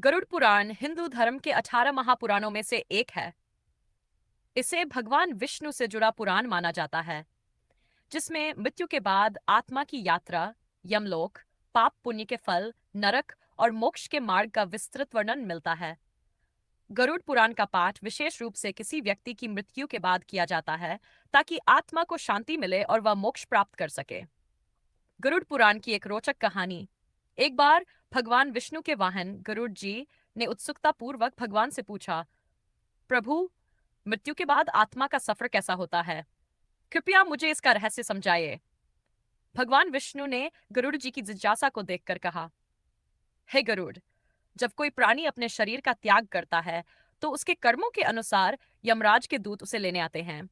गरुड़ पुराण हिंदू धर्म के 18 महापुराणों में से एक है। इसे भगवान विष्णु से जुड़ा पुराण माना जाता है, जिसमें मृत्यु के बाद आत्मा की यात्रा, यमलोक, पाप पुण्य के फल, नरक और मोक्ष के मार्ग का विस्तृत वर्णन मिलता है। गरुड़ पुराण का पाठ विशेष रूप से किसी व्यक्ति की मृत्यु के बाद किया जाता है, ताकि आत्मा को शांति मिले और वह मोक्ष प्राप्त कर सके। गरुड़ पुराण की एक रोचक कहानी। एक बार भगवान विष्णु के वाहन गरुड़ जी ने उत्सुकता पूर्वक भगवान से पूछा, प्रभु, मृत्यु के बाद आत्मा का सफर कैसा होता है? कृपया मुझे इसका रहस्य समझाइए। भगवान विष्णु ने गरुड़ जी की जिज्ञासा को देखकर कहा, हे गरुड़, जब कोई प्राणी अपने शरीर का त्याग करता है, तो उसके कर्मों के अनुसार यमराज के दूत उसे लेने आते हैं।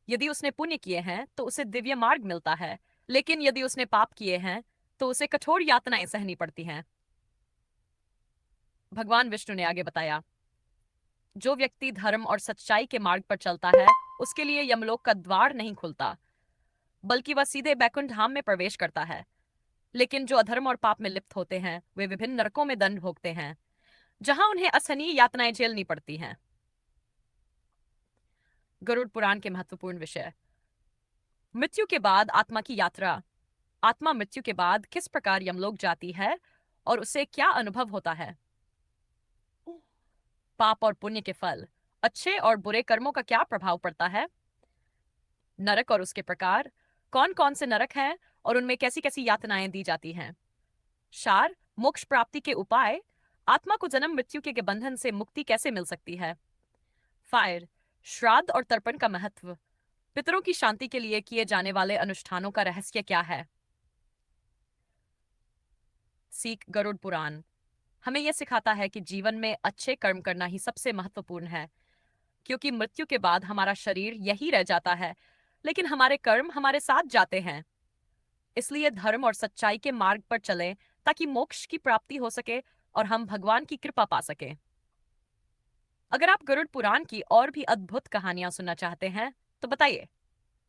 यदि उसने पुण्य किए हैं तो उसे दिव्य मार्ग मिलता है, लेकिन यदि उसने पाप किए हैं तो उसे कठोर यातनाएं सहनी पड़ती हैं। भगवान विष्णु ने आगे बताया, जो व्यक्ति धर्म और सच्चाई के मार्ग पर चलता है, उसके लिए यमलोक का द्वार नहीं खुलता, बल्कि वह सीधे बैकुंठ धाम में प्रवेश करता है। लेकिन जो अधर्म और पाप में लिप्त होते हैं, वे विभिन्न नरकों में दंड भोगते हैं, जहां उन्हें असहनीय यातनाएं झेलनी पड़ती हैं। गरुड़ पुराण के महत्वपूर्ण विषय। मृत्यु के बाद आत्मा की यात्रा। आत्मा मृत्यु के बाद किस प्रकार यमलोक जाती है और उसे क्या अनुभव होता है? पाप और पुण्य के फल। अच्छे और बुरे कर्मों का क्या प्रभाव पड़ता है? नरक और उसके प्रकार। कौन कौन से नरक हैं और उनमें कैसी कैसी यातनाएं दी जाती हैं? सार, मोक्ष प्राप्ति के उपाय। आत्मा को जन्म मृत्यु के बंधन से मुक्ति कैसे मिल सकती है? फायर, श्राद्ध और तर्पण का महत्व। पितरों की शांति के लिए किए जाने वाले अनुष्ठानों का रहस्य क्या है? सीख। गरुड़ पुराण हमें यह सिखाता है कि जीवन में अच्छे कर्म करना ही सबसे महत्वपूर्ण है, क्योंकि मृत्यु के बाद हमारा शरीर यही रह जाता है, लेकिन हमारे कर्म हमारे साथ जाते हैं। इसलिए धर्म और सच्चाई के मार्ग पर चलें, ताकि मोक्ष की प्राप्ति हो सके और हम भगवान की कृपा पा सकें। अगर आप गरुड़ पुराण की और भी अद्भुत कहानियां सुनना चाहते हैं तो बताइए।